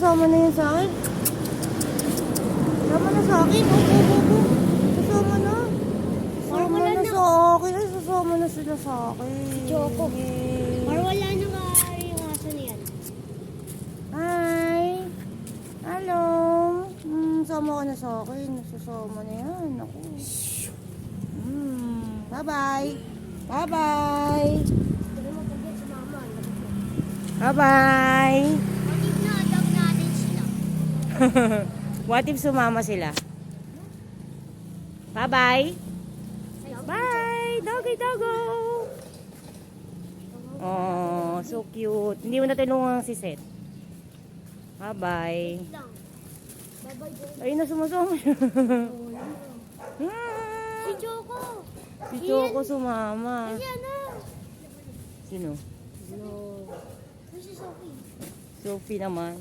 Sasama na yun sa akin. Sasama na sa akin. Opo. Sasama na. Sasama na sa akin. Ay, sasama na sila sa akin. Choco. Or wala na nga yung aso na yan. Hi. Hello. Sama ka na sa akin. Sasama na yan. Ako. Bye-bye. Bye-bye. Hindi mo pagkat si mama. Bye-bye. What if na-adopt natin sila? What if sumama sila? Bye-bye. Bye. Doggy doggo. Oh, so cute. Hindi mo na tinulungan si Seth. Bye-bye. Lang. Bye-bye. Ayun na sumasama. Si Choco. Si Choco sumama. Si ano? Sino? Si Sophie. Sophie naman.